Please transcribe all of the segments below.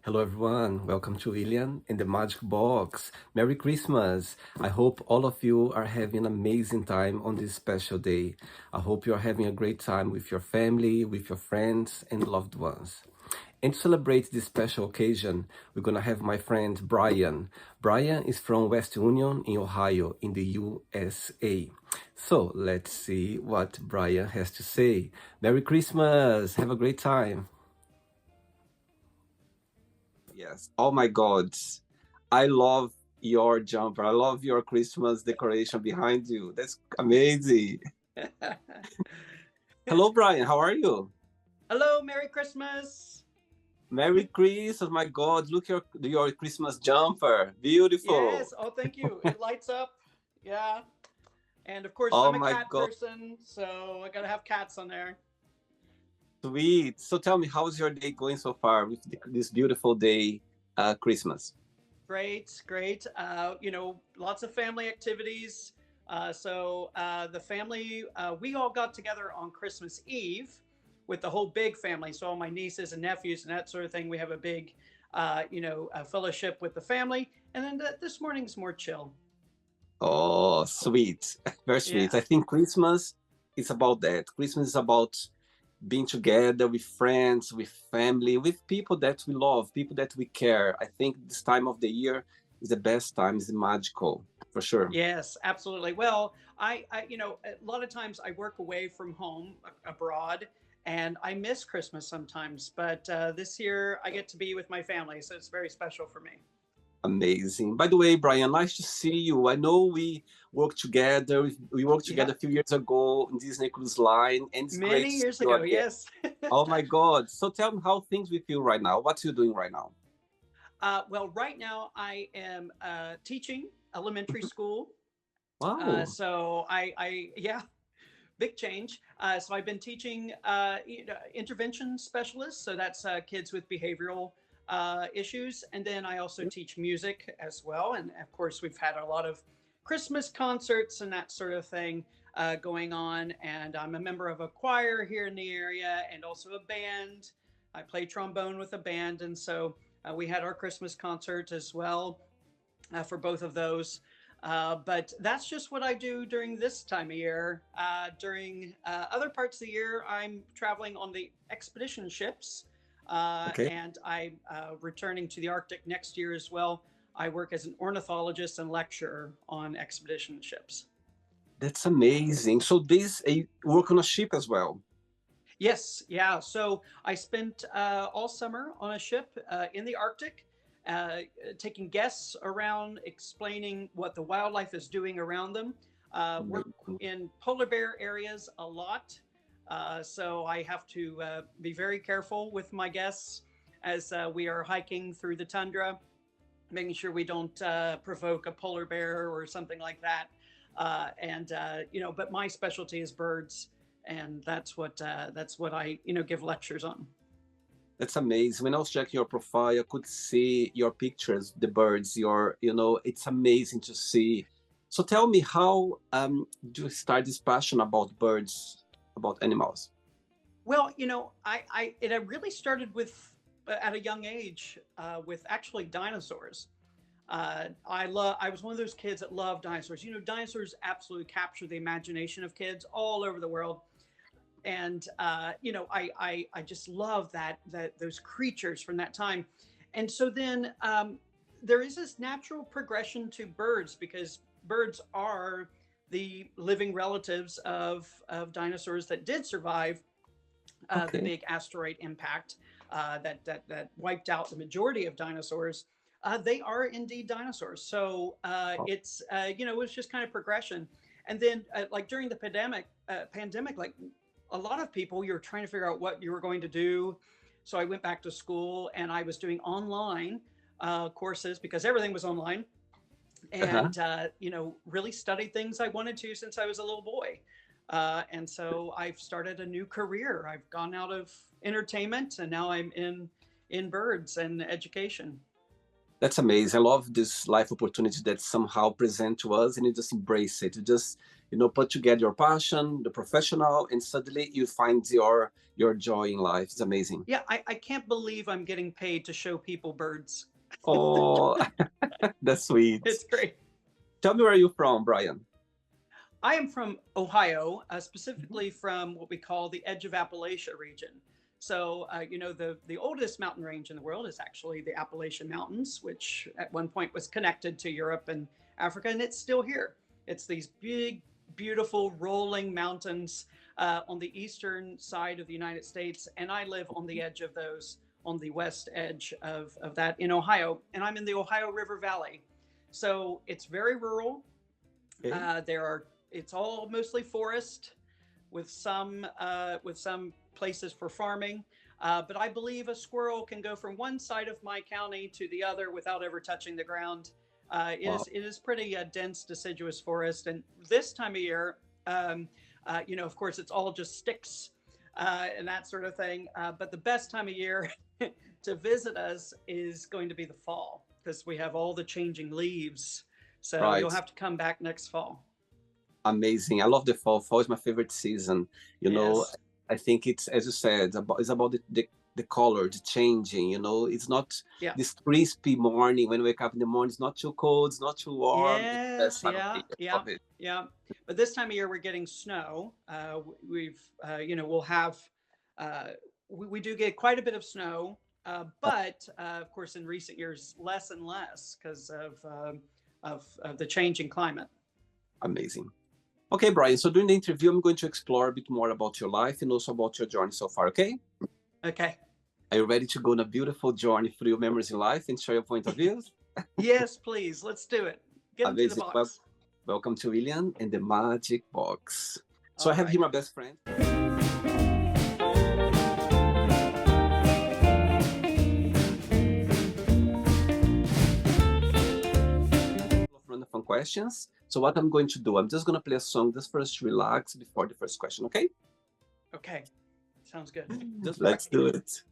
Hello, everyone. Welcome to William in the Magic Box. Merry Christmas. I hope all of you are having an amazing time on this special day. I hope you're having a great time with your family, with your friends, and loved ones. And to celebrate this special occasion, we're going to have my friend Brian. Brian is from West Union in Ohio, in the USA. So let's see what Brian has to say. Merry Christmas. Have a great time. Yes. Oh my God. I love your jumper. I love your Christmas decoration behind you. That's amazing. Hello, Brian. How are you? Hello, Merry Christmas. Merry Christmas. My God. Look your Christmas jumper. Beautiful. Yes, oh, thank you. It lights up. Yeah. And of course, Oh I'm a my cat God. person, so I gotta have cats on there. Sweet. So tell me, how's your day going so far with this beautiful day, Christmas? Great, great. Lots of family activities. The family, we all got together on Christmas Eve with the whole big family. So all my nieces and nephews and that sort of thing. We have a big, fellowship with the family. And then this morning's more chill. Oh, sweet. Very sweet. Yeah. I think Christmas is about that. Christmas is about being together with friends, with family, with people that we love, people that we care. I think this time of the year is the best time, is magical, for sure. Yes, absolutely. Well, a lot of times I work away from home abroad, and I miss Christmas sometimes. But this year I get to be with my family, so it's very special for me. Amazing. By the way, Brian, nice to see you. I know we worked together. We worked together Yeah, a few years ago in Disney Cruise Line, and it's great many to see years you ago. again. Yes. Oh my God. So tell me how things with you right now. What you doing right now? Well, right now I am teaching elementary Mhm. school. Wow. Yeah, big change. So I've been teaching intervention specialists, so that's kids with behavioral issues, and then I also teach music as well. And of course, we've had a lot of Christmas concerts and that sort of thing going on. And I'm a member of a choir here in the area, and also a band. I play trombone with a band, and so we had our Christmas concert as well for both of those. But that's just what I do during this time of year. During other parts of the year, I'm traveling on the expedition ships, Okay. and I'm returning to the Arctic next year as well. I work as an ornithologist and lecturer on expedition ships. That's amazing. So this you work on a ship as well. Yes, yeah. So I spent all summer on a ship in the Arctic, uh, taking guests around, explaining what the wildlife is doing around them. Work Amazing. in polar bear areas a lot. So I have to be very careful with my guests as we are hiking through the tundra, making sure we don't provoke a polar bear or something like that. But my specialty is birds, and that's what I give lectures on. That's amazing. When I was checking your profile, I could see your pictures, the birds, it's amazing to see. So tell me, how do you start this passion about birds, about animals? Well, it really started with at a young age with actually dinosaurs. I was one of those kids that loved dinosaurs. Dinosaurs absolutely capture the imagination of kids all over the world. And I just love that those creatures from that time. And so then there is this natural progression to birds because birds are the living relatives of dinosaurs that did survive the Okay. big asteroid impact that wiped out the majority of dinosaurs. They are indeed dinosaurs. So it was just kind of progression. And then like during the pandemic, like a lot of people, you're trying to figure out what you were going to do. So I went back to school and I was doing online courses because everything was online, Uh-huh. and really studied things I wanted to since I was a little boy. And so I've started a new career. I've gone out of entertainment and now I'm in birds and education. That's amazing. I love this life opportunity that somehow present to us, and you just embrace it. You just, put together your passion, the professional, and suddenly you find your joy in life. It's amazing. Yeah, I can't believe I'm getting paid to show people birds. Oh, that's sweet. It's great. Tell me where are you from, Brian? I am from Ohio, Mhm. specifically from what we call the Edge of Appalachia region. So, the oldest mountain range in the world is actually the Appalachian Mountains, which at one point was connected to Europe and Africa, and it's still here. It's these big, beautiful, rolling mountains on the eastern side of the United States, and I live on the edge of those, on the west edge of that in Ohio, and I'm in the Ohio River Valley. So it's very rural. Okay. There are It's all mostly forest with some places for farming. But I believe a squirrel can go from one side of my county to the other without ever touching the ground. Wow. It is pretty dense, deciduous forest, and this time of year, of course, it's all just sticks and that sort of thing. But the best time of year to visit us is going to be the fall because we have all the changing leaves. So Right. you'll have to come back next fall. Amazing. I love the fall. Fall is my favorite season. You know, Yes. I think it's, as you said, it's about the color, the changing. It's not Yeah. this crispy morning when we wake up in the morning. It's not too cold. It's not too warm. It's the best Yes, time of the yeah, year. yeah, Love it. yeah. But this time of year, we're getting snow. We've, we'll have, uh, we do get quite a bit of snow, but of course, in recent years, less and less because of the changing climate. Amazing. Okay, Brian. So during the interview, I'm going to explore a bit more about your life and also about your journey so far. Okay? Okay. Are you ready to go on a beautiful journey through your memories in life and share your point of views? Yes, please. Let's do it. Get them through the Amazing. Well, box. welcome to William and the Magic Box. So I All have here right. my best friend. Of random fun questions. So what I'm going to do, I'm just going to play a song just for us to relax before the first question, okay? Okay. Sounds good. Just let's do it.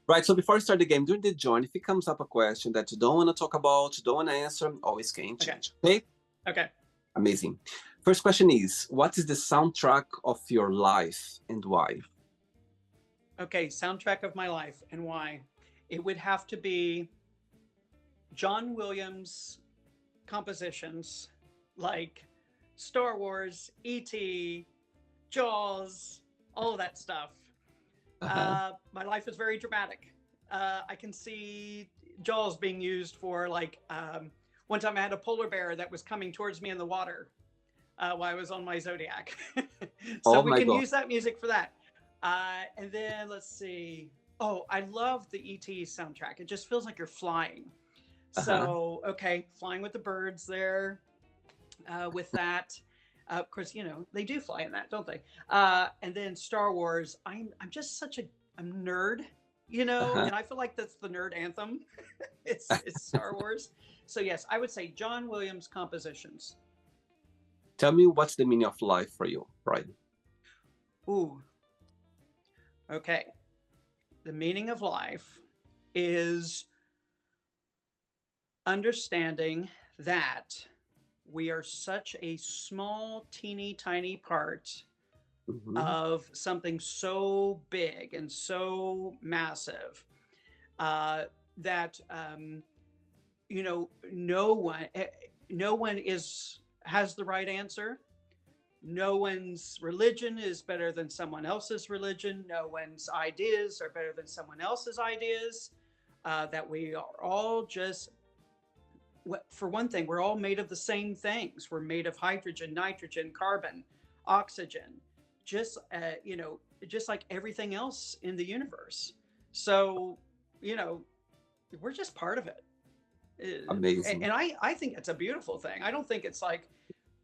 Right, so before I start the game, during the join, if it comes up a question that you don't want to talk about, you don't want to answer, always can Okay. change. Okay? Okay. Amazing. First question is, what is the soundtrack of your life and why? Okay. Soundtrack of my life and why. It would have to be John Williams compositions like Star Wars, E.T., Jaws, all of that stuff. Uh-huh. My life is very dramatic. I can see Jaws being used for one time I had a polar bear that was coming towards me in the water while I was on my Zodiac. So Oh we my can God. use that music for that. And then let's see. Oh, I love the ET soundtrack. It just feels like you're flying. Uh-huh. So, okay, flying with the birds there with that. Of course, they do fly in that, don't they? And then Star Wars. I'm just such a nerd, Uh-huh. and I feel like that's the nerd anthem. It's Star Wars. So yes, I would say John Williams compositions. Tell me what's the meaning of life for you, Brian? Ooh, okay. The meaning of life is understanding that we are such a small, teeny tiny part Mm-hmm. of something so big and so massive uh, that no one has the right answer. No one's religion is better than someone else's religion. No one's ideas are better than someone else's ideas. That we are all just, for one thing, we're all made of the same things. We're made of hydrogen, nitrogen, carbon, oxygen, just just like everything else in the universe. So, you know, we're just part of it. Amazing. And I think it's a beautiful thing. I don't think it's like,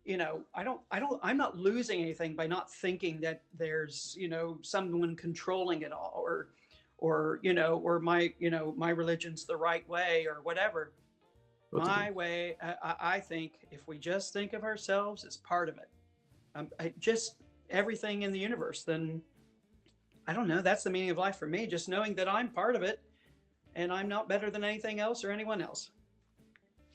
I'm not losing anything by not thinking that there's, someone controlling it all, or my religion's the right way or whatever. Totally. My way, I think if we just think of ourselves as part of it, just everything in the universe, then I don't know. That's the meaning of life for me. Just knowing that I'm part of it and I'm not better than anything else or anyone else.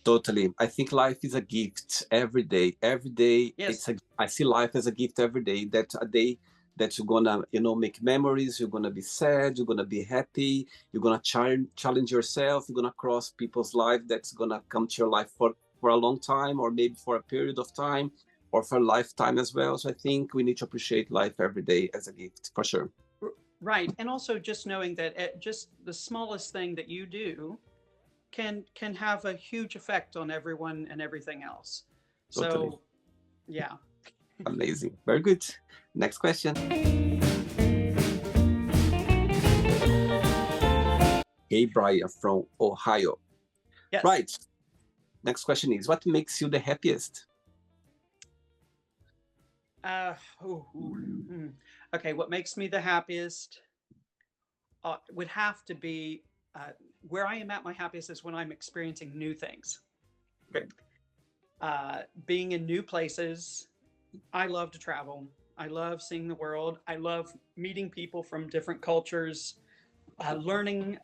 Totally. I think life is a gift every day. Every day, Yes. I see life as a gift every day. That a day that you're gonna, make memories. You're gonna be sad. You're gonna be happy. You're gonna challenge yourself. You're gonna cross people's life that's gonna come to your life for a long time, or maybe for a period of time, or for a lifetime as well. So I think we need to appreciate life every day as a gift, for sure. Right. And also just knowing that just the smallest thing that you do can have a huge effect on everyone and everything else. Totally. So, yeah. Amazing. Very good. Next question. Hey, Brian from Ohio. Yes. Right. Next question is, what makes you the happiest? Uh, ooh, ooh, Okay, what makes me the happiest would have to be where I am at my happiest is when I'm experiencing new things. Okay. Being in new places. I love to travel. I love seeing the world. I love meeting people from different cultures, learning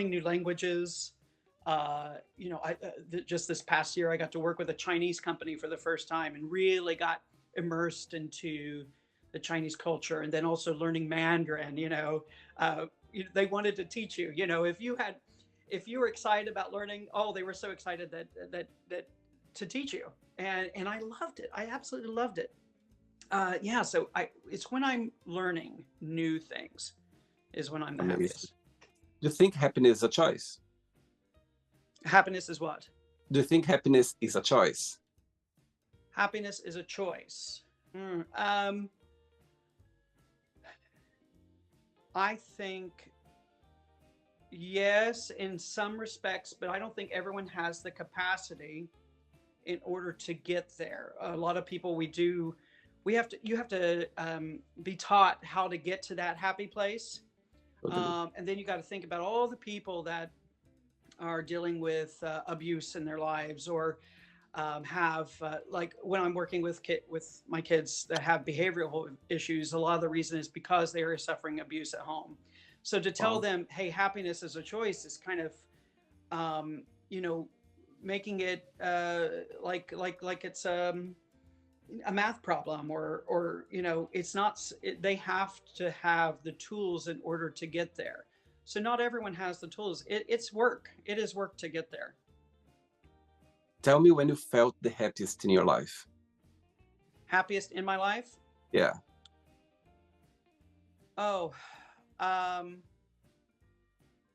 new languages. Just this past year, I got to work with a Chinese company for the first time and really got immersed into the Chinese culture, and then also learning Mandarin. They wanted to teach you. If you were excited about learning, oh, they were so excited that to teach you, and I loved it. I absolutely loved it. Yeah, so it's when I'm learning new things is when I'm the Amazing. happiest. Do you think happiness is a choice? Happiness is what? Do you think happiness is a choice? Happiness is a choice. I think yes, in some respects, but I don't think everyone has the capacity in order to get there. A lot of people you have to be taught how to get to that happy place. Totally. And then you got to think about all the people that are dealing with abuse in their lives, or have like when I'm working with my kids that have behavioral issues. A lot of the reason is because they are suffering abuse at home. So to tell Wow. them, hey, happiness is a choice, is kind of um, you know making it like it's a math problem, or it's not. They have to have the tools in order to get there. So not everyone has the tools. It's work. It is work to get there. Tell me when you felt the happiest in your life. Happiest in my life? Yeah. Oh, um,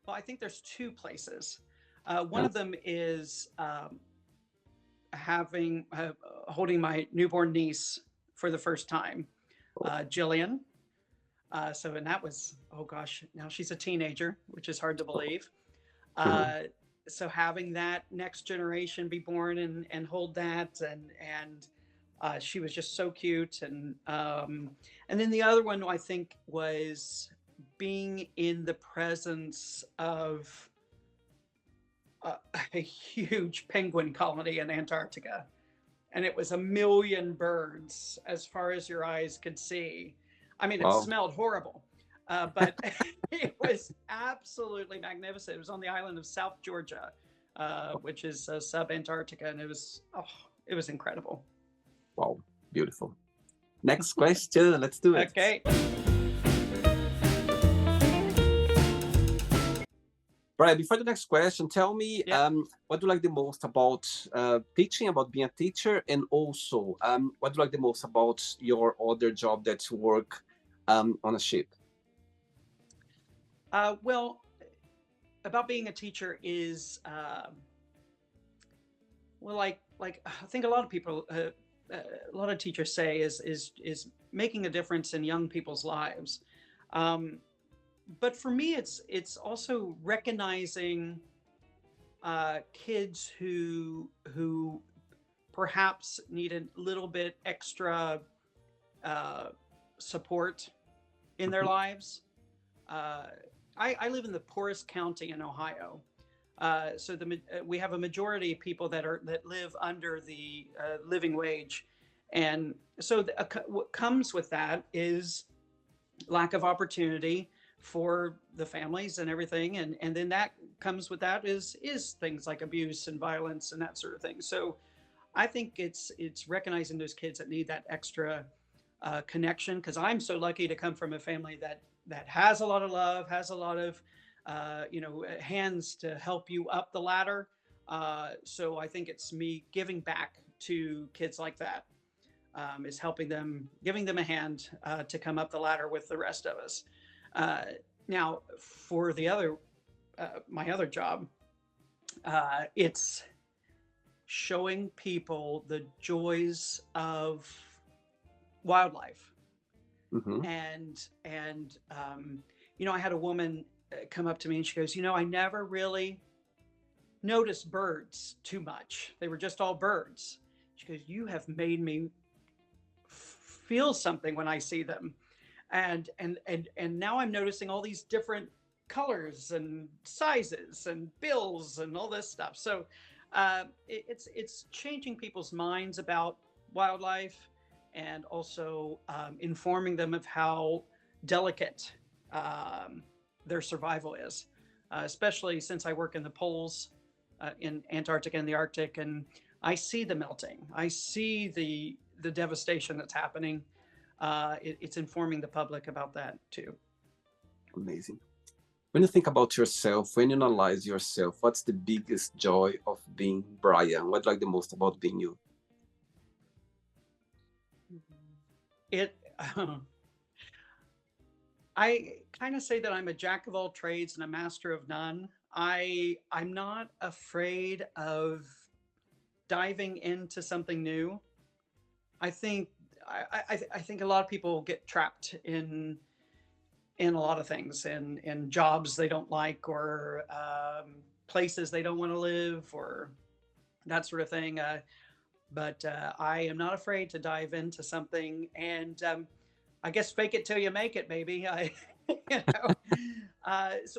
well, I think there's two places. One Yeah. of them is having holding my newborn niece for the first time, Oh, Jillian. And that was, oh gosh, now she's a teenager, which is hard to oh. believe. Mhm. Uh, so having that next generation be born and hold that, and she was just so cute. And then the other one I think was being in the presence of a huge penguin colony in Antarctica, and it was a million birds as far as your eyes could see. I mean, it Wow. smelled horrible, but it was absolutely magnificent. It was on the island of South Georgia, which is sub-Antarctica, and it was incredible. Wow. Beautiful. Next question. Let's do it. Okay. Brian, before the next question, tell me Yeah. what do you like the most about teaching, about being a teacher, and also what do you like the most about your other job that you work on a ship? Well, about being a teacher is well, like I think a lot of people, a lot of teachers say is making a difference in young people's lives. Um, but for me, it's also recognizing kids who perhaps need a little bit extra uh, support in their Mhm. lives. Uh, I live in the poorest county in Ohio, we have a majority of people that live under the living wage, and so what comes with that is lack of opportunity for the families and everything. And then that comes with that is things like abuse and violence and that sort of thing. So I think it's recognizing those kids that need that extra connection, because I'm so lucky to come from a family that has a lot of love, has a lot of hands to help you up the ladder. So I think it's me giving back to kids like that, is helping them, giving them a hand to come up the ladder with the rest of us. Uh, Now, for the other, my other job, it's showing people the joys of wildlife. Mm-hmm. And I had a woman come up to me and she goes, I never really noticed birds too much. They were just all birds. She goes, you have made me feel something when I see them. And now I'm noticing all these different colors and sizes and bills and all this stuff. So it's changing people's minds about wildlife, and also informing them of how delicate their survival is, especially since I work in the poles, in Antarctica and the Arctic, and I see the melting. I see the devastation that's happening. It's informing the public about that too. Amazing. When you think about yourself, when you analyze yourself, what's the biggest joy of being Brian? What do you like the most about being you? It I kind of say that I'm a jack of all trades and a master of none. I'm not afraid of diving into something new. I think I think a lot of people get trapped in a lot of things, in jobs they don't like, or places they don't want to live, or that sort of thing. But I am not afraid to dive into something, and I guess fake it till you make it, baby. You know,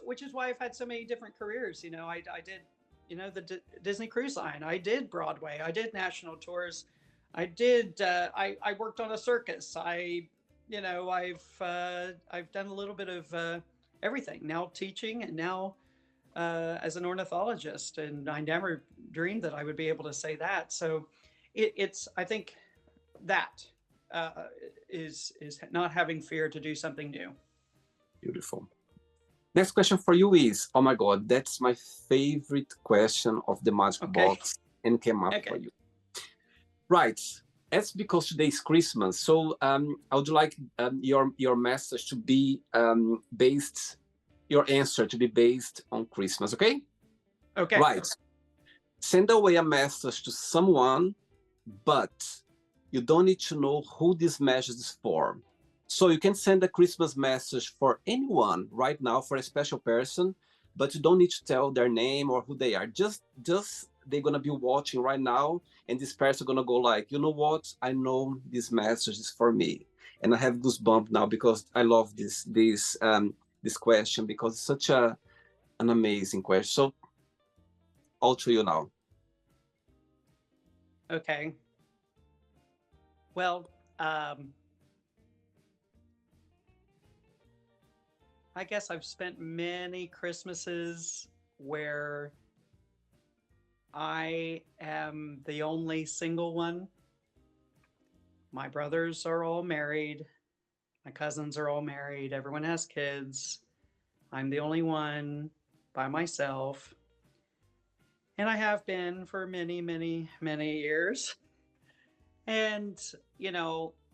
which is why I've had so many different careers. I did, the Disney Cruise Line. I did Broadway. I did national tours. I did. I worked on a circus. I've done a little bit of everything. Now teaching, and now as an ornithologist. And I never dreamed that I would be able to say that. So it's I think that uh, is not having fear to do something new. Beautiful. Next question for you is, oh my God, that's my favorite question of the Magic Okay. Box and came up for Okay. you. Right. It's because today is Christmas. So I would like your message to be based, your answer to be based on Christmas, okay? Okay. Right. Send away a message to someone, but you don't need to know who this message is for. So you can send a Christmas message for anyone right now, for a special person, but you don't need to tell their name or who they are. Just they're gonna be watching right now, and this person gonna go like, you know what? I know this message is for me, and I have goosebumps now because I love this question, because it's such an amazing question. So all to you now. Okay. Well, I guess I've spent many Christmases where I am the only single one. My brothers are all married. My cousins are all married. Everyone has kids. I'm the only one by myself. And I have been for many, many, many years. And,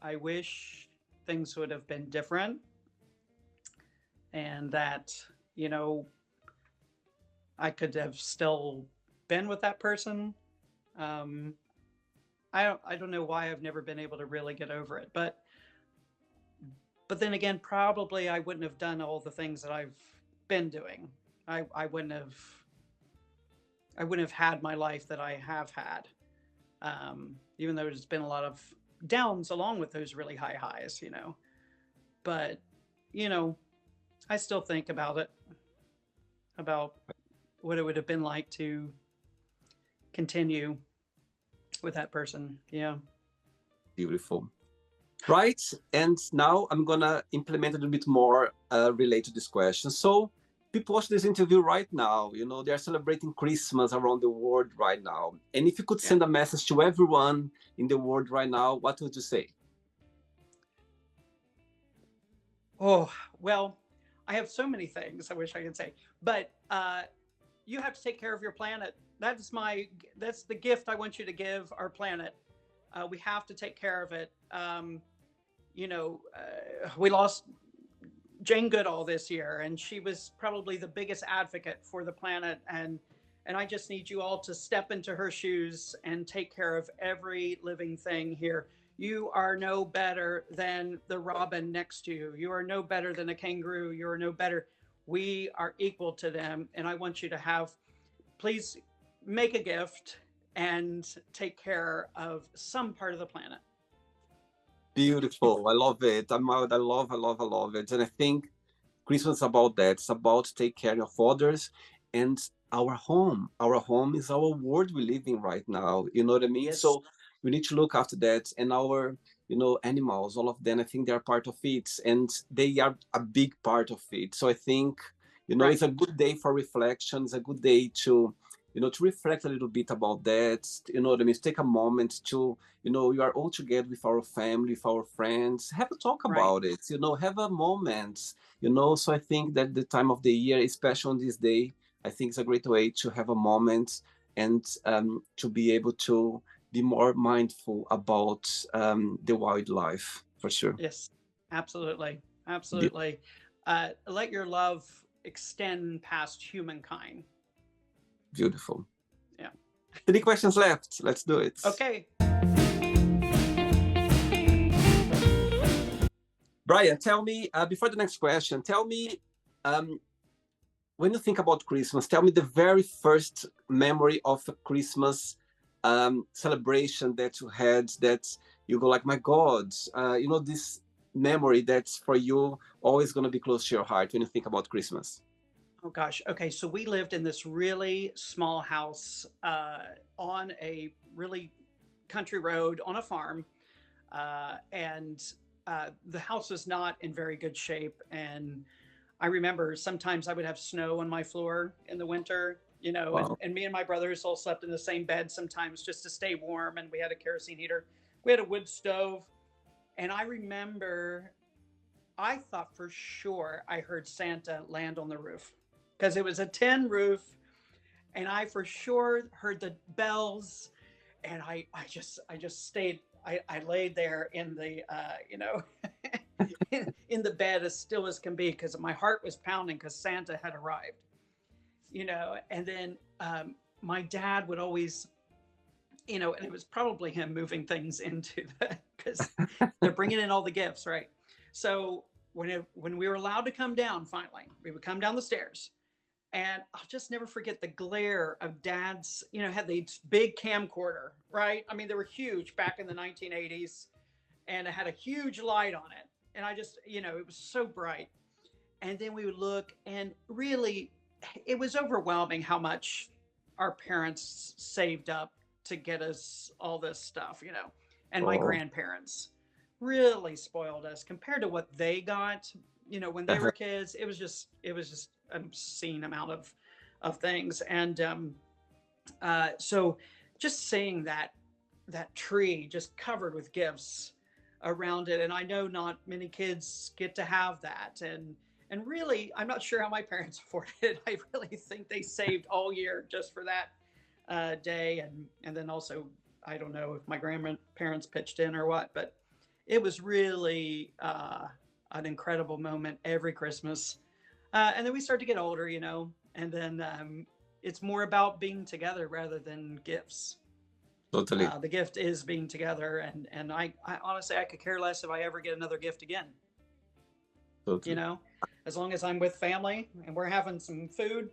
I wish things would have been different, and that, you know, I could have still been with that person. Um, I don't know why I've never been able to really get over it, but then again, probably I wouldn't have done all the things that I've been doing. I wouldn't have had my life that I have had. Even though there's been a lot of downs along with those really high highs. But you know, I still think about what it would have been like to continue with that person. Yeah. Beautiful. right? And now I'm gonna implement a little bit more related to this question. So people watch this interview right now, you know, they're celebrating Christmas around the world right now. And if you could Yeah. send a message to everyone in the world right now, what would you say? Oh, well, I have so many things I wish I could say, but you have to take care of your planet. That's the gift I want you to give our planet. We have to take care of it. We lost Jane Goodall this year, and she was probably the biggest advocate for the planet. And I just need you all to step into her shoes and take care of every living thing here. You are no better than the robin next to you. You are no better than a kangaroo. You are no better. We are equal to them. And I want you to please make a gift and take care of some part of the planet. Beautiful. I love it. I love it. And I think Christmas is about that. It's about take care of others and our home. Our home is our world we live in right now. You know what I mean? Yes. So we need to look after that. And our, you know, animals, all of them, I think they are part of it. And they are a big part of it. So I think, you know, Right. it's a good day for reflection. It's a good day to, you know, to reflect a little bit about that. You know what I mean? To take a moment to, you know, we are all together with our family, with our friends. Have a talk Right. about it. You know, have a moment, you know. So I think that the time of the year, especially on this day, I think it's a great way to have a moment and to be able to be more mindful about the wildlife for sure. Yes, absolutely. Absolutely. Let your love extend past humankind. Beautiful. Yeah. 3 questions left. Let's do it. Okay. Brian, tell me, before the next question, tell me, um, when you think about Christmas, tell me the very first memory of a Christmas celebration that you had that you go like, my God, you know, this memory that's for you always going to be close to your heart when you think about Christmas. Oh gosh. Okay. So we lived in this really small house on a really country road on a farm. And the house was not in very good shape. And I remember sometimes I would have snow on my floor in the winter, Wow. and me and my brothers all slept in the same bed sometimes just to stay warm. And we had a kerosene heater. We had a wood stove. And I remember I thought for sure I heard Santa land on the roof because it was a tin roof. And I for sure heard the bells. And I just stayed. I laid there in the, in the bed as still as can be because my heart was pounding because Santa had arrived, and then my dad would always, and it was probably him moving things into the, because they're bringing in all the gifts, right? So when we were allowed to come down, finally, we would come down the stairs, and I'll just never forget the glare of dad's, had these big camcorder, right? I mean, they were huge back in the 1980s, and it had a huge light on it. And I just, it was so bright. And then we would look, and really, it was overwhelming how much our parents saved up to get us all this stuff, and my Oh, grandparents really spoiled us compared to what they got, when they were kids. It was just an obscene amount of things. And so just seeing that tree just covered with gifts around it, and I know not many kids get to have that. And really, I'm not sure how my parents afforded it. I really think they saved all year just for that day. And then also, I don't know if my grandparents pitched in or what, but it was really an incredible moment every Christmas. And then we start to get older, and then it's more about being together rather than gifts. totally. The gift is being together, and I honestly, I could care less if I ever get another gift again. You Totally. know, as long as I'm with family and we're having some food,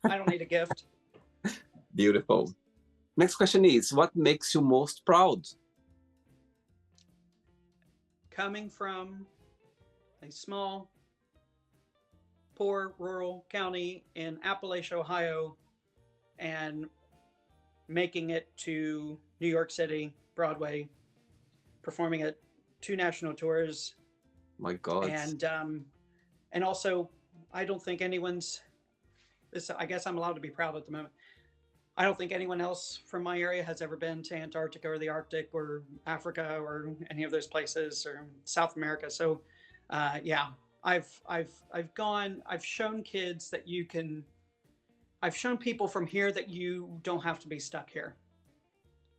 I don't need a gift. Beautiful. Next question is, what makes you most proud? Coming from a small, poor, rural county in Appalachia, Ohio, and making it to New York City, Broadway, performing at 2 national tours, My God. and and also I don't think anyone's this. I guess I'm allowed to be proud at the moment. I don't think anyone else from my area has ever been to Antarctica or the Arctic or Africa or any of those places or South America. So, yeah, I've gone. I've shown kids that you can. I've shown people from here that you don't have to be stuck here.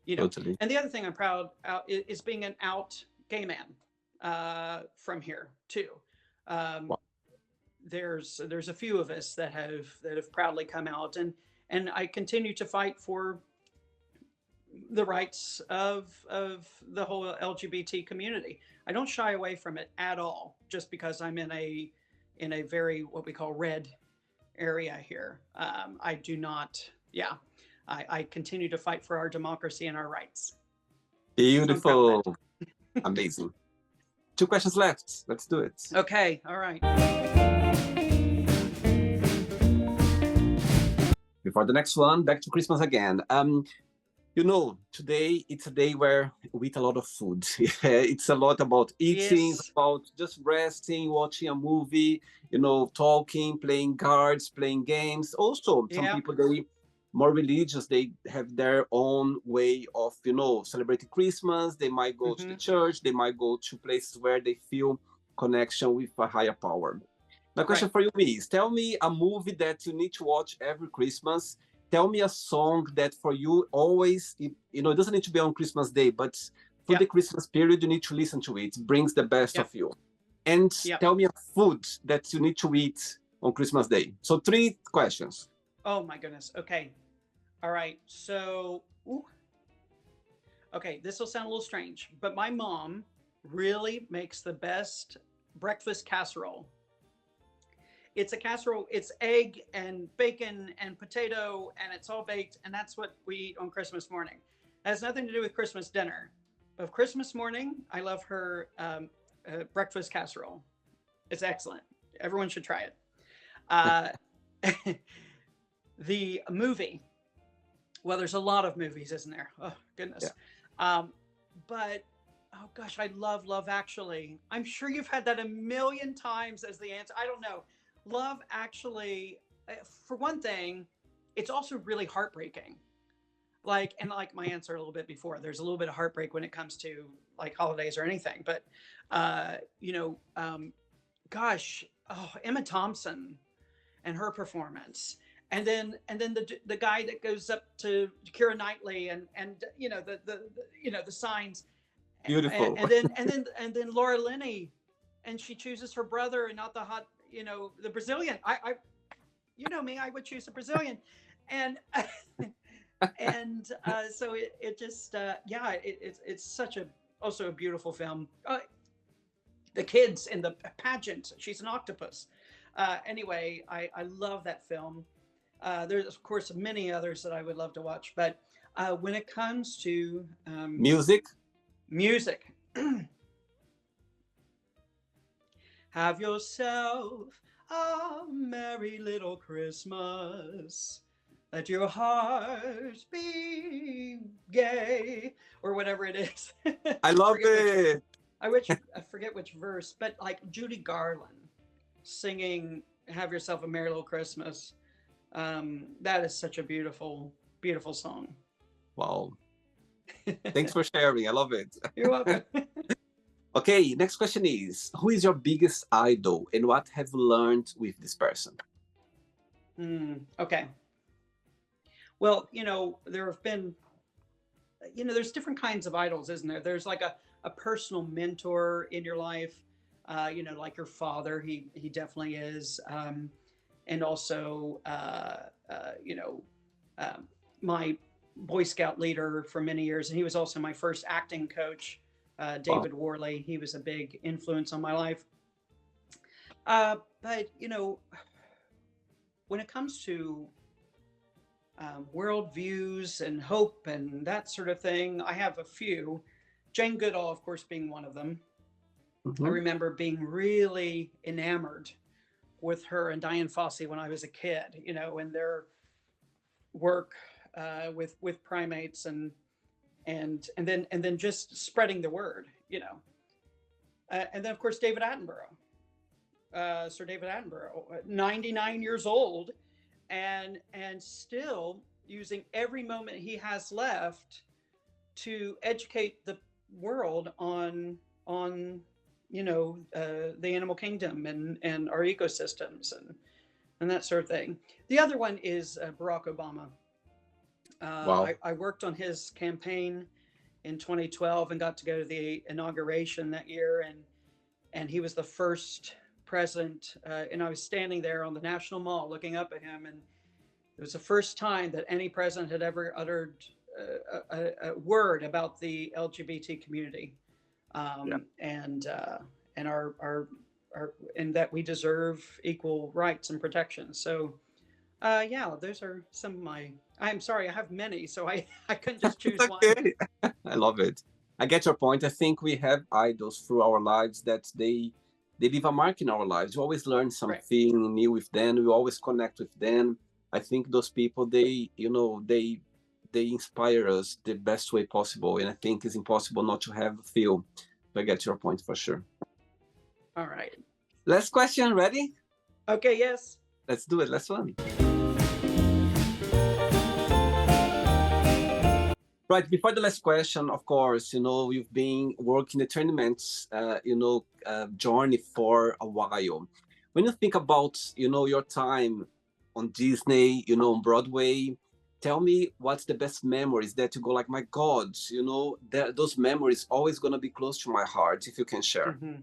You know. Totally. And the other thing I'm proud out is being an out gay man from here too. Um, Wow. there's a few of us that have proudly come out, and I continue to fight for the rights of the whole LGBT community. I don't shy away from it at all just because I'm in a very what we call red area here. I do not. Yeah, I continue to fight for our democracy and our rights. So I'm proud of Beautiful. that. Amazing. 2 questions left. Let's do it. Okay, all right. Before the next one, back to Christmas again. You know, today it's a day where we eat a lot of food. It's a lot about eating, Yes. about just resting, watching a movie, you know, talking, playing cards, playing games. Also, some Yeah. people, they more religious, they have their own way of, you know, celebrating Christmas. They might go to the Hmm. church, they might go to places where they feel connection with a higher power. My Right. question for you is, tell me a movie that you need to watch every Christmas. Tell me a song that for you always, you know, it doesn't need to be on Christmas Day, but through Yeah. the Christmas period, you need to listen to it. It brings the best Yeah. of you. And Yeah. tell me a food that you need to eat on Christmas Day. So 3 questions. Oh my goodness. Okay. All right. So, ooh, okay, this will sound a little strange, but my mom really makes the best breakfast casserole. It's a casserole, it's egg and bacon and potato, and it's all baked, and that's what we eat on Christmas morning. It has nothing to do with Christmas dinner. But Christmas morning, I love her breakfast casserole. It's excellent. Everyone should try it. Uh, the movie, well, there's a lot of movies, isn't there? Oh, Yeah. goodness. But oh gosh, I love Love Actually. I'm sure you've had that a million times as the answer. I don't know. Love Actually, for one thing, it's also really heartbreaking. Like, and like my answer a little bit before, there's a little bit of heartbreak when it comes to like holidays or anything. But, you know, gosh, oh, Emma Thompson and her performance. And then the guy that goes up to Kira Knightley and you know the you know the signs Beautiful. and then Laura Linney, and she chooses her brother and not the hot, you know, the Brazilian. I you know me, I would choose a Brazilian, and and so it just yeah, it's such a also a beautiful film. The kids in the pageant, she's an octopus. Anyway, I love that film. There's of course many others that I would love to watch, but when it comes to Music. music, have yourself a merry little Christmas. Let your heart be gay, or whatever it is. I love it. I forget which verse, but like Judy Garland singing "Have Yourself a Merry Little Christmas." That is such a beautiful, beautiful song. Wow. Thanks for sharing. I love it. You're welcome. Okay, next question is, who is your biggest idol and what have you learned with this person? Okay. Well, you know, there have been, you know, there's different kinds of idols, isn't there? There's like a personal mentor in your life, you know, like your father. He definitely is. And also, you know, my Boy Scout leader for many years, and he was also my first acting coach, Wow. David Worley. He was a big influence on my life. But you know, when it comes to world views and hope and that sort of thing, I have a few. Jane Goodall, of course, being one of them. I Mhm. remember being really enamored with her and Diane Fossey when I was a kid, you know, and their work with primates and then just spreading the word, you know. And then, of course, David Attenborough, Sir David Attenborough, 99 years old, and still using every moment he has left to educate the world on the animal kingdom and our ecosystems and that sort of thing. The other one is Barack Obama. Wow. I worked on his campaign in 2012 and got to go to the inauguration that year, and he was the first president, and I was standing there on the National Mall looking up at him, and it was the first time that any president had ever uttered a word about the LGBT community, Yeah. and our and that we deserve equal rights and protections. So yeah, those are some of my. I'm sorry, I have many, so I couldn't just It's choose one. okay. I love it. I get your point. I think we have idols through our lives that they leave a mark in our lives. We always learn Right. something new with them. We always connect with them. I think those people, they inspire us the best way possible. And I think it's impossible not to have a feel. I get your point for sure. All right. Last question, ready? Okay. Yes. Let's do it. Last one. Right, before the last question, of course, you've been working the tournaments, journey for a while. When you think about, your time on Disney, on Broadway, tell me what's the best memories that you go like, my God, those memories always going to be close to my heart, if you can share. Mm-hmm.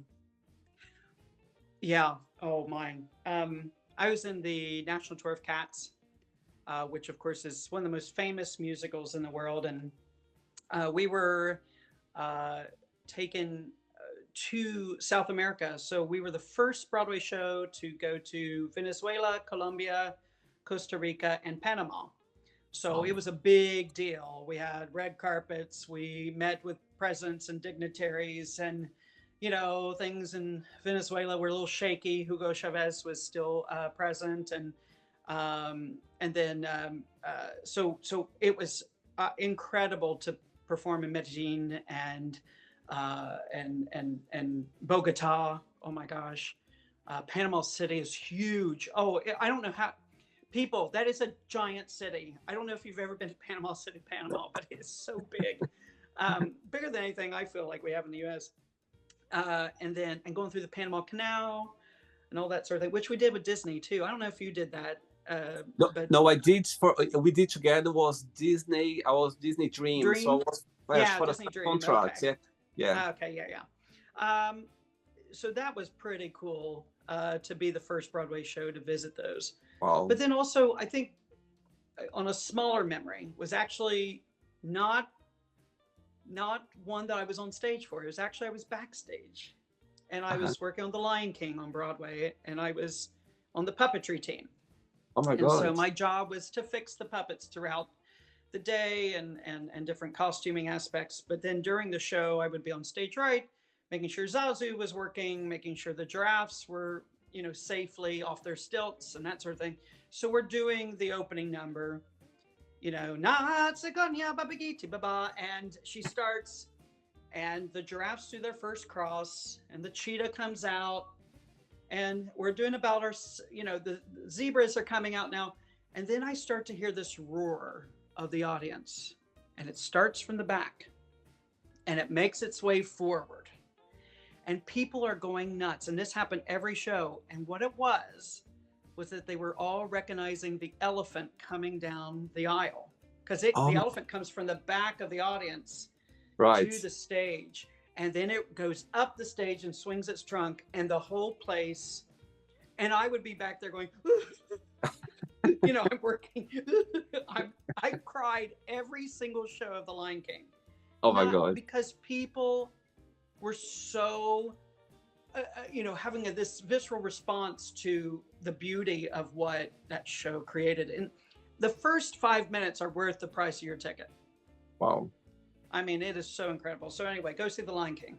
Yeah. Oh, mine. I was in the National Tour of Cats, which of course is one of the most famous musicals in the world, and we were taken to South America. So we were the first Broadway show to go to Venezuela, Colombia, Costa Rica, and Panama. So it was a big deal. We had red carpets. We met with presidents and dignitaries, and things in Venezuela were a little shaky. Hugo Chavez was still president, and then so it was incredible to perform in Medellin and Bogota. Oh my gosh, Panama City is huge. Oh, I don't know how. People, that is a giant city. I don't know if you've ever been to Panama City, Panama, but it's so big, bigger than anything I feel like we have in the U.S. And going through the Panama Canal and all that sort of thing, which we did with Disney too. I don't know if you did that. No, I did. We did together was Disney. I was Disney Dream, so I was for Disney the Dream. contracts. Okay. Yeah. Okay, yeah. So that was pretty cool to be the first Broadway show to visit those. Wow. But then also, I think on a smaller memory was actually not one that I was on stage for. It was actually I was backstage, and I was working on The Lion King on Broadway, and I was on the puppetry team. Oh my And God. so my job was to fix the puppets throughout the day and different costuming aspects. But then during the show, I would be on stage right, making sure Zazu was working, making sure the giraffes were, safely off their stilts and that sort of thing. So we're doing the opening number, Natsukonya Babagiti Baba, and she starts, and the giraffes do their first cross, and the cheetah comes out, and we're doing about our, the zebras are coming out now. And then I start to hear this roar of the audience, and it starts from the back, and it makes its way forward. And people are going nuts. And this happened every show. And what it was that they were all recognizing the elephant coming down the aisle. Because the elephant comes from the back of the audience to the stage. And then it goes up the stage and swings its trunk, and the whole place. And I would be back there going, I'm working. I cried every single show of The Lion King. Oh my God. Because people were so, having this visceral response to the beauty of what that show created. And the first 5 minutes are worth the price of your ticket. Wow. I mean, it is so incredible. So anyway, go see The Lion King.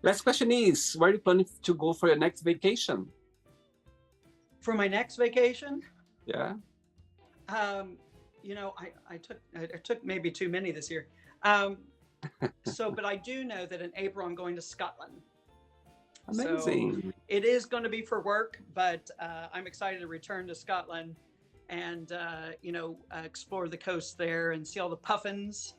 Last question is, where are you planning to go for your next vacation? For my next vacation? Yeah. I took maybe too many this year. So, but I do know that in April I'm going to Scotland. So Amazing. it is going to be for work, but I'm excited to return to Scotland and explore the coast there and see all the puffins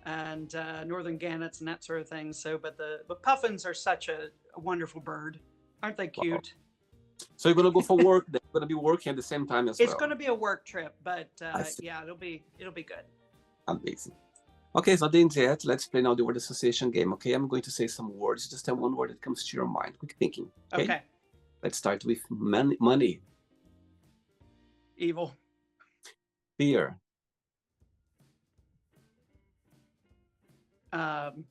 and northern gannets and that sort of thing. So, but the puffins are such a wonderful bird, aren't they Wow. cute? So you're gonna go for work. Then you're gonna be working at the same time as It's well. going to be a work trip, but I see. yeah, it'll be good. Amazing. Okay, so then Jet, let's play now the word association game. Okay, I'm going to say some words. Just tell one word that comes to your mind. Quick thinking. Okay. Okay. Let's start with money, Evil. fear, Um,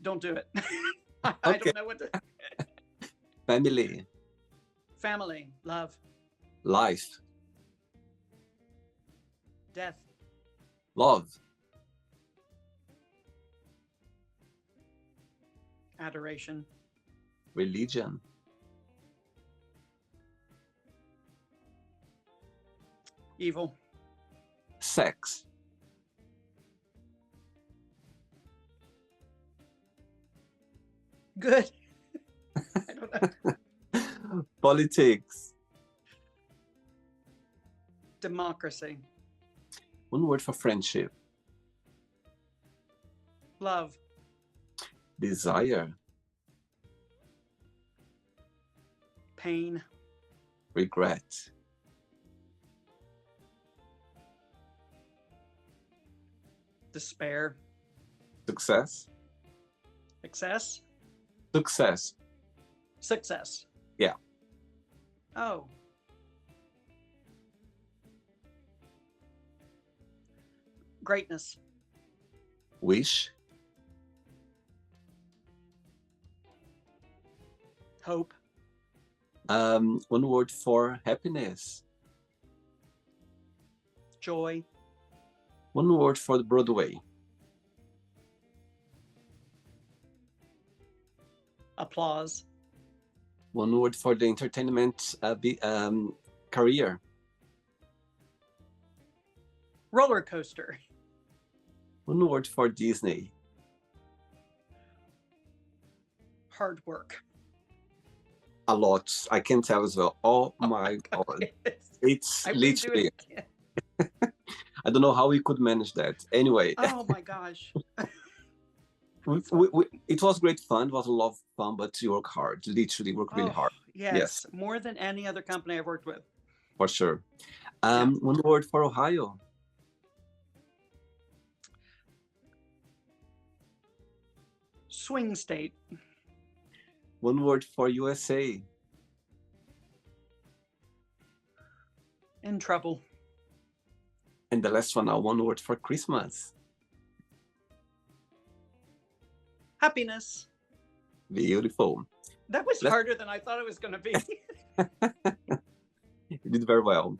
don't do it. I Okay. don't know what to. Family, Family, love, life, death, love, adoration, religion, evil, sex, good. I don't know. politics. Democracy, One word for friendship, love, desire, pain, regret, despair, success, success, success. success. Yeah. Oh. Greatness, Wish, hope, one word for happiness, joy, one word for the Broadway, applause, one word for the entertainment career, roller coaster, one word for Disney, hard work. a lot. I can tell as well. Oh my God. It's I wouldn't do literally, it again. I don't know how we could manage that. Anyway, Oh my gosh. it was great fun. It was a lot of fun, but you work hard, literally work really Oh, hard. Yes, yes. More than any other company I've worked with. for sure. Yeah. One word for Ohio, Swing state, one word for USA, in trouble, and the last one now, one word for Christmas. happiness. Beautiful. That was Let's- harder than I thought it was going to be. You did very well.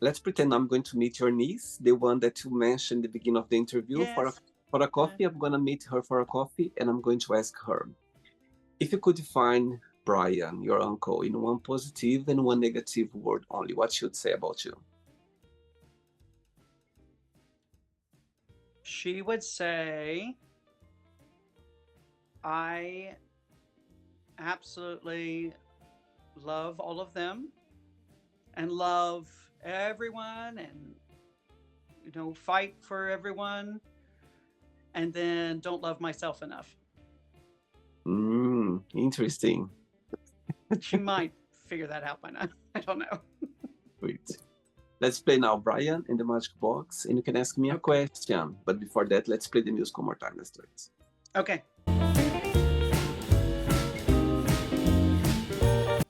Let's pretend I'm going to meet your niece, the one that you mentioned at the beginning of the interview, Yes. for a coffee. I'm going to meet her for a coffee, and I'm going to ask her, if you could define Brian, your uncle, in one positive and one negative word only, what should say about you? She would say, I absolutely love all of them and love everyone and, fight for everyone. And then don't love myself enough. Interesting. She might figure that out by now. I don't know. Great. Let's play now Brian in the Magic Box, and you can ask me a question. But before that, let's play the music one more time. Let's do it. Okay.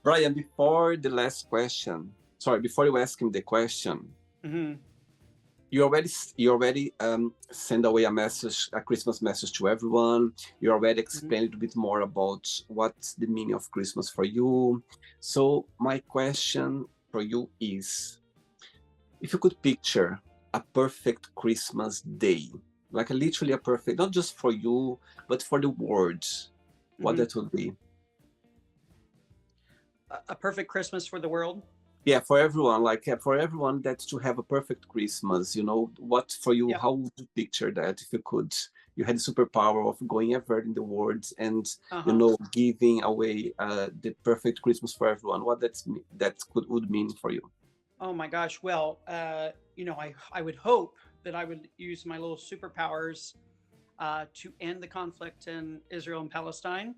Brian, before the last question, before you ask him the question, Hmm. you already send away a Christmas message to everyone. You already explained a little bit more about what's the meaning of Christmas for you. So my question for you is, if you could picture a perfect Christmas day, like literally a perfect, not just for you, but for the world, what Mhm. that would be? A perfect Christmas for the world. Yeah, for everyone, like for everyone that to have a perfect Christmas, you know, what for you, Yeah. how would you picture that if you could? You had the superpower of going everywhere in the world and, you Uh-huh. know, giving away the perfect Christmas for everyone. What that could would mean for you? Oh my gosh. Well, I would hope that I would use my little superpowers to end the conflict in Israel and Palestine,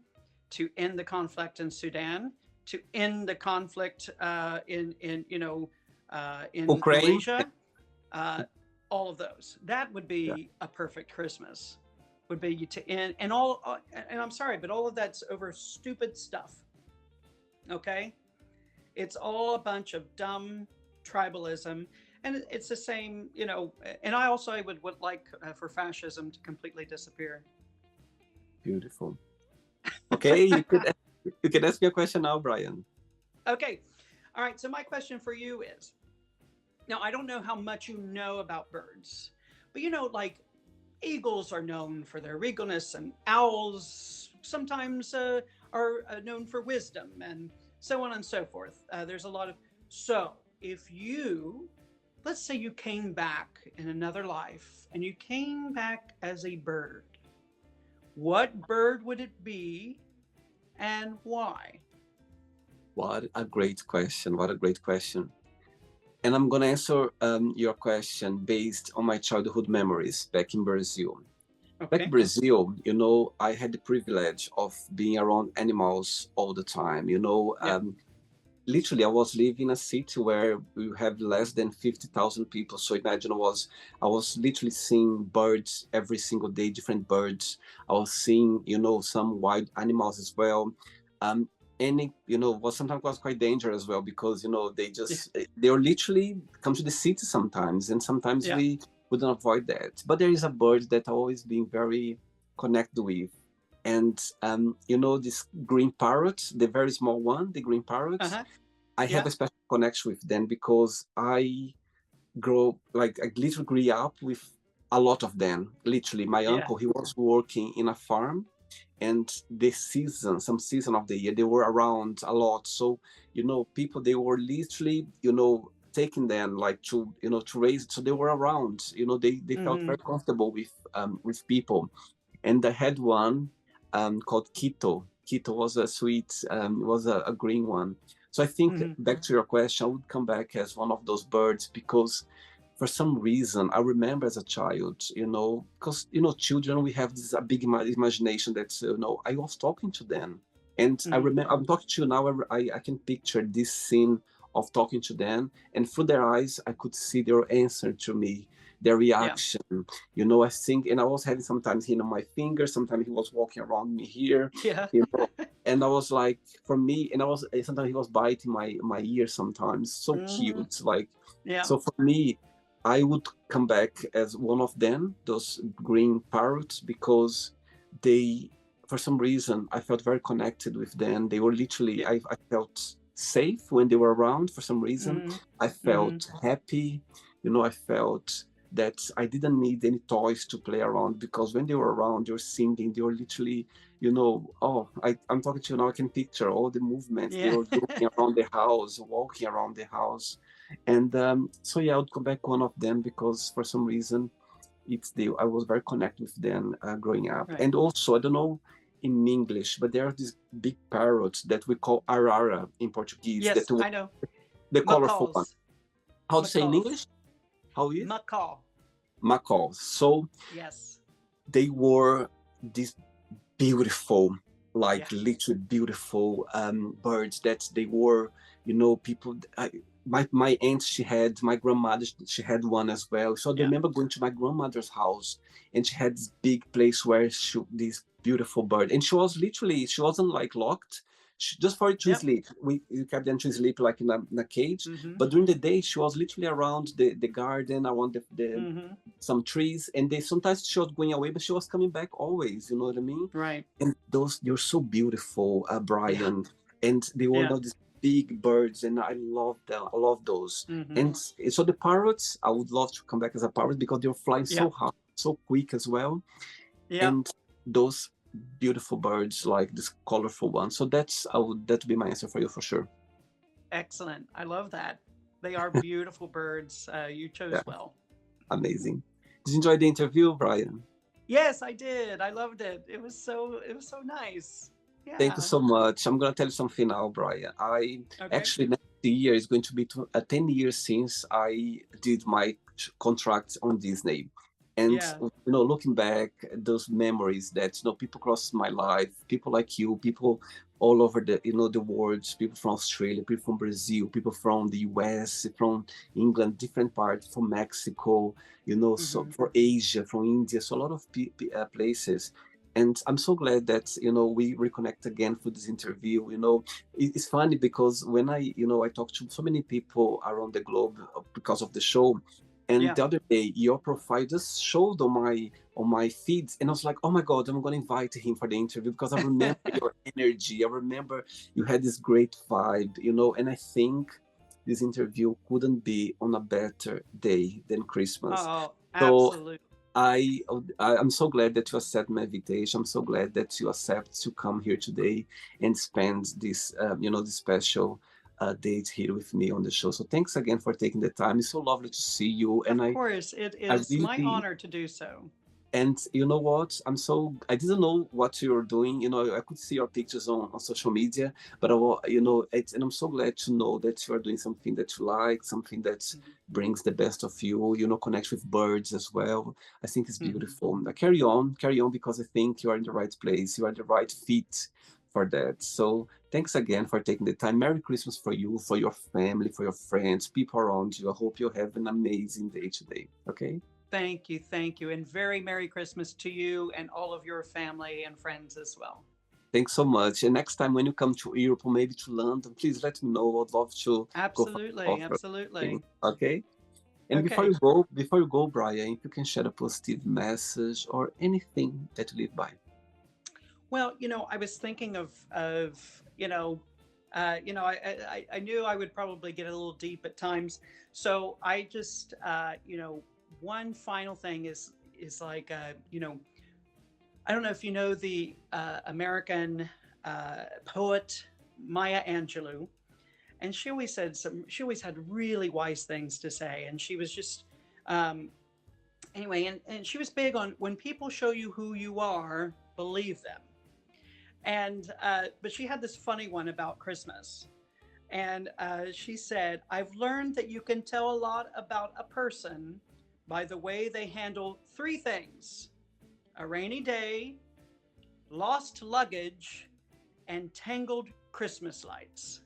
to end the conflict in Sudan, to end the conflict in Ukraine? Malaysia. Uh, all of those. That would Yeah, be a perfect Christmas. Would be to end and all. And I'm sorry, but all of that's over stupid stuff. Okay, it's all a bunch of dumb tribalism, and it's the same. And I would like for fascism to completely disappear. beautiful. Okay, you can ask me a question now, Brian. Okay. All right. So my question for you is, now I don't know how much you know about birds, but like eagles are known for their regalness, and owls sometimes are known for wisdom, and so on and so forth. There's a lot of. So if you, let's say you came back in another life and you came back as a bird, what bird would it be and why? What a great question. What a great question. And I'm going to answer your question based on my childhood memories back in Brazil. Back in Okay. Brazil, you know, I had the privilege of being around animals all the time. You know, Yeah. literally, I was living in a city where we have less than 50,000 people. So imagine I was literally seeing birds every single day, different birds. I was seeing, you know, some wild animals as well. Um, you know, was sometimes was quite dangerous as well because, you know, Yeah. they were literally come to the city sometimes, and sometimes Yeah. we couldn't avoid that. But there is a bird that I always been very connected with. And you know, this green parrot, the very small one, the green Uh parrot, huh. I have Yeah. a special connection with them because I literally grew up with a lot of them. Literally, my Yeah. uncle, he was working in a farm, and some season of the year, they were around a lot. So, you know, people, they were literally, you know, taking them like to, you know, to raise. So they were around, you know, they felt Mm-hmm. very comfortable with people. And I had one called Quito. Quito was a sweet, was a green one. So I think Mm-hmm. back to your question, I would come back as one of those birds because for some reason I remember as a child, you know, because you know, children, we have this a big imagination that you know, I was talking to them, and I Mm-hmm. remember I'm talking to you now. I can picture this scene of talking to them, and through their eyes, I could see their answer to me, their Yeah. reaction. You know, I think, and I was having sometimes him on my finger, sometimes he was walking around me here, Yeah. you know, and I was like, for me, and I was sometimes he was biting my ear sometimes, so Mm-hmm. cute, like. Yeah. So for me, I would come back as one of them, those green parrots, because they, for some reason, I felt very connected with them. They were literally, Yeah. I felt safe when they were around for some reason. Mm-hmm. I Mm-hmm. felt happy, you know, I felt that I didn't need any toys to play around because when they were around, they were singing, they were literally, you know, oh, I'm talking to you now, I can picture all the movements they Yeah. were doing around the house, walking around the house. And so yeah, I would go back one of them because for some reason I was very connected with them growing up. Right. And also, I don't know in English, but there are these big parrots that we call arara in Portuguese, Yes, I know. the colorful one. Macaws. How to say in Macaws. English? How is? Macaw. Macaws. So Yes. they were these beautiful, like Yeah. literally beautiful birds that they were, you know, people. My aunt, she had, my grandmother, she had one as well. So I Yeah. remember going to my grandmother's house, and she had this big place where this beautiful bird, and she wasn't like locked. Just for it to Yep. sleep, we kept them to sleep like in a cage. Mm-hmm. But during the day, she was literally around the garden, around the Mm-hmm. some trees, and they sometimes she was going away, but she was coming back always. You know what I mean? Right. And those, they're so beautiful, Yeah. Brian. And they were Yeah. not these big birds, and I love them. I love those. Mm-hmm. And so the parrots, I would love to come back as a parrot because they're flying Yeah. so hard, so quick as well. Yeah. And those beautiful birds, like this colorful one. So that'd be my answer for you for sure. Excellent. I love that. They are beautiful birds. You chose Yeah, well. amazing. Did you enjoy the interview, Brian? Yes, I did. I loved it. It was so nice. Thank you Yeah. so much. I'm gonna tell you something now, Brian. I Okay. actually next year is going to be 10 years since I did my contract on Disney. And Yeah. looking back, those memories that people cross my life, people like you, people all over the world, people from Australia, people from Brazil, people from the US, from England, different parts, from Mexico, so Hmm. for Asia, from India, so a lot of places. And I'm so glad that we reconnect again for this interview. It's funny because when I talk to so many people around the globe because of the show, and Yeah. the other day your profile just showed on my feeds, and I was like, oh my god, I'm gonna invite him for the interview because I remember your energy. I remember you had this great vibe, and I think this interview couldn't be on a better day than Christmas. Oh, So absolutely. I'm so glad that you accept my invitation. I'm so glad that you accept to come here today and spend this special date here with me on the show. So thanks again for taking the time. It's so lovely to see you, and Of I course, it I is my really honor to do so. and you know what? I didn't know what you're doing. I could see your pictures on social media, but and I'm so glad to know that you are doing something that you like, something that brings the best of you. Connect with birds as well. I think it's Hmm. beautiful. Now, carry on, because I think you are in the right place. You are the right fit for that. So thanks again for taking the time. Merry Christmas for you, for your family, for your friends, people around you. I hope you have an amazing day today. Okay. Thank you, and very Merry Christmas to you and all of your family and friends as well. Thanks so much. And next time when you come to Europe or maybe to London, please let me know. I'd love to go for a Absolutely, coffee or absolutely. something. Okay? And Okay. before you go, Brian, if you can share a positive message or anything that you live by. Well, I was thinking of I knew I would probably get a little deep at times, so I just one final thing is like I don't know if you know the American poet Maya Angelou, and she always had really wise things to say, and she was just um, anyway, and she was big on when people show you who you are, believe them. And but she had this funny one about Christmas, and she said, "I've learned that you can tell a lot about a person by the way they handle three things: a rainy day, lost luggage, and tangled Christmas lights."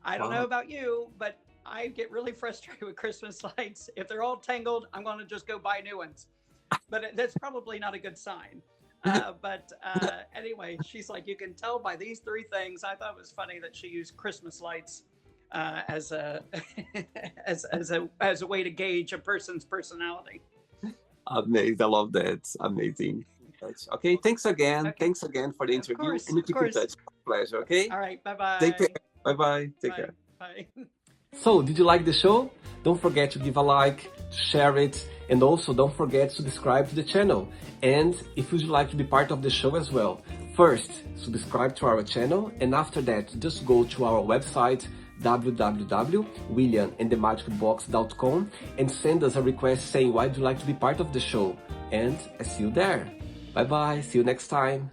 I don't know Wow. about you, but I get really frustrated with Christmas lights. If they're all tangled, I'm going to just go buy new ones. But that's probably not a good sign. But anyway, she's like, you can tell by these three things. I thought it was funny that she used Christmas lights as a as a way to gauge a person's personality. Amazing. I love that. Amazing. Okay, thanks again. Okay, Thanks again for the of interview. course, And we of keep in course. touch. Pleasure, okay? All right, bye Take care. bye, Bye bye. Take bye care. bye. So, did you like the show? Don't forget to give a like, to share it, and also don't forget to subscribe to the channel. And if you'd like to be part of the show as well, first, subscribe to our channel, and after that, just go to our website, www.williamandthemagicbox.com, and send us a request saying why would you like to be part of the show. And I see you there. Bye bye. See you next time.